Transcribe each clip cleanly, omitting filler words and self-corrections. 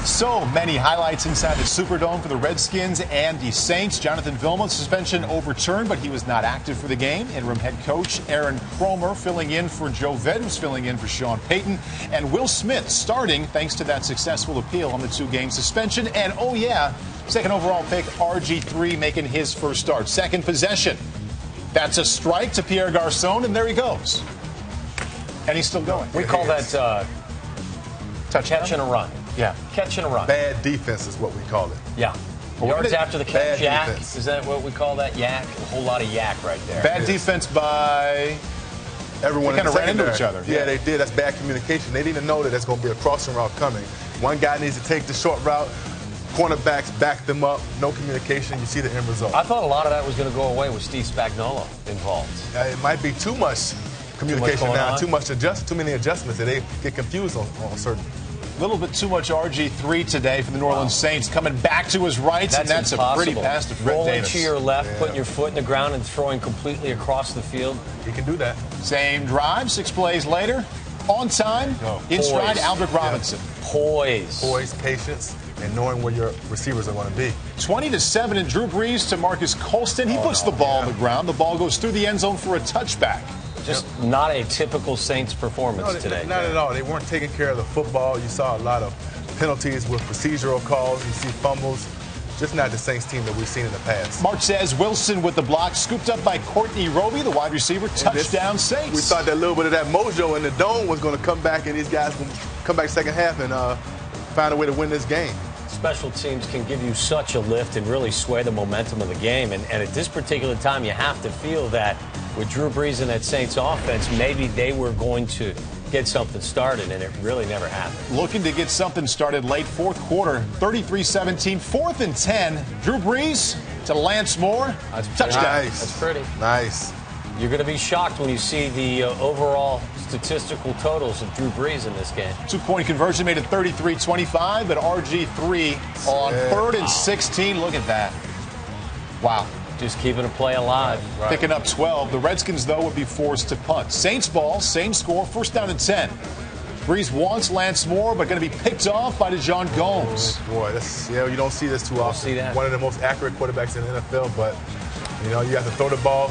So many highlights inside the Superdome for the Redskins and the Saints. Jonathan Vilma's suspension overturned, but he was not active for the game. Interim head coach Aaron Cromer filling in for Joe Ved, who's filling in for Sean Payton. And Will Smith starting thanks to that successful appeal on the 2-game suspension. And, oh yeah, second overall pick RG3 making his first start. Second possession. That's a strike to Pierre Garçon, and there he goes. And he's still going. We call that touchdown? Catch and a run. Yeah. Catch and a run. Bad defense is what we call it. Yeah. Yards after the catch, yak. Defense. Is that what we call that? Yak? A whole lot of yak right there. Bad defense by... Everyone kind of ran into secondary. each other. Yeah, they did. That's bad communication. They didn't even know that there's going to be a crossing route coming. One guy needs to take the short route. Cornerbacks back them up. No communication. You see the end result. I thought a lot of that was going to go away with Steve Spagnuolo involved. It might be too much communication now. Too many adjustments that they get confused on certain. A little bit too much RG3 today for the New Orleans Saints. Coming back to his right, and that's impossible. A pretty pass to Fred Rolling Davis. to your left, putting your foot in the ground and throwing completely across the field. He can do that. Same drive, 6 plays later. On time, in stride, Aldrick Robinson. Yeah. Poise, patience, and knowing where your receivers are going to be. 20-7 and Drew Brees to Marcus Colston. He puts the ball on the ground. The ball goes through the end zone for a touchback. Just not a typical Saints performance today. Not at all. They weren't taking care of the football. You saw a lot of penalties with procedural calls. You see fumbles. Just not the Saints team that we've seen in the past. Marquez Wilson with the block, scooped up by Courtney Roby, the wide receiver. Touchdown Saints. We thought that little bit of that mojo in the dome was going to come back, and these guys will come back second half and find a way to win this game. Special teams can give you such a lift and really sway the momentum of the game. And at this particular time, you have to feel that with Drew Brees and that Saints offense, maybe they were going to get something started, and it really never happened. Looking to get something started late fourth quarter, 33-17, 4th and 10. Drew Brees to Lance Moore. Touchdown. Nice. That's pretty. Nice. You're going to be shocked when you see the overall statistical totals of Drew Brees in this game. 2-point conversion made it 33-25, but RG3 on 3rd and 16. Look at that. Wow. Just keeping a play alive. Right. Picking up 12. The Redskins, though, would be forced to punt. Saints ball, same score, 1st down and 10. Brees wants Lance Moore, but going to be picked off by DeJon Gomes. Boy, you don't see this too often. See that. One of the most accurate quarterbacks in the NFL, but you have to throw the ball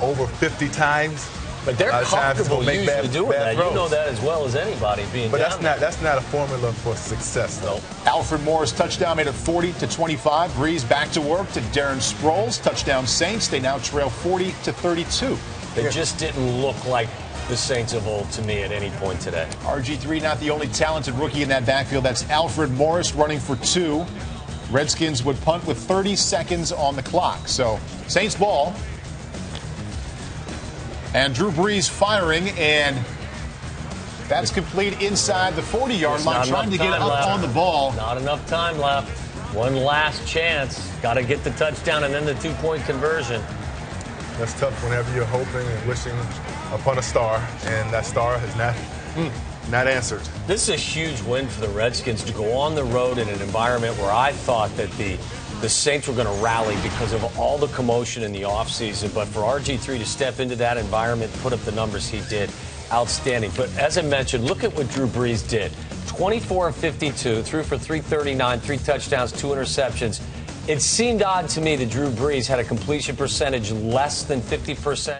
over 50 times. But they're comfortable usually doing that. Throws. You know that as well as anybody being But down that's not a formula for success, though. Alfred Morris touchdown made it 40-25. Brees back to work to Darren Sproles. Touchdown Saints. They now trail 40-32. They just didn't look like the Saints of old to me at any point today. RG3 not the only talented rookie in that backfield. That's Alfred Morris running for 2. Redskins would punt with 30 seconds on the clock. So Saints ball. And Drew Brees firing, and that's complete inside the 40-yard line, trying to get up on the ball. Not enough time left. One last chance. Got to get the touchdown and then the 2-point conversion. That's tough whenever you're hoping and wishing upon a star, and that star is not answered. This is a huge win for the Redskins to go on the road in an environment where I thought that the Saints were going to rally because of all the commotion in the offseason. But for RG3 to step into that environment, put up the numbers he did, outstanding. But as I mentioned, look at what Drew Brees did. 24 of 52, threw for 339, 3 touchdowns, 2 interceptions. It seemed odd to me that Drew Brees had a completion percentage less than 50%.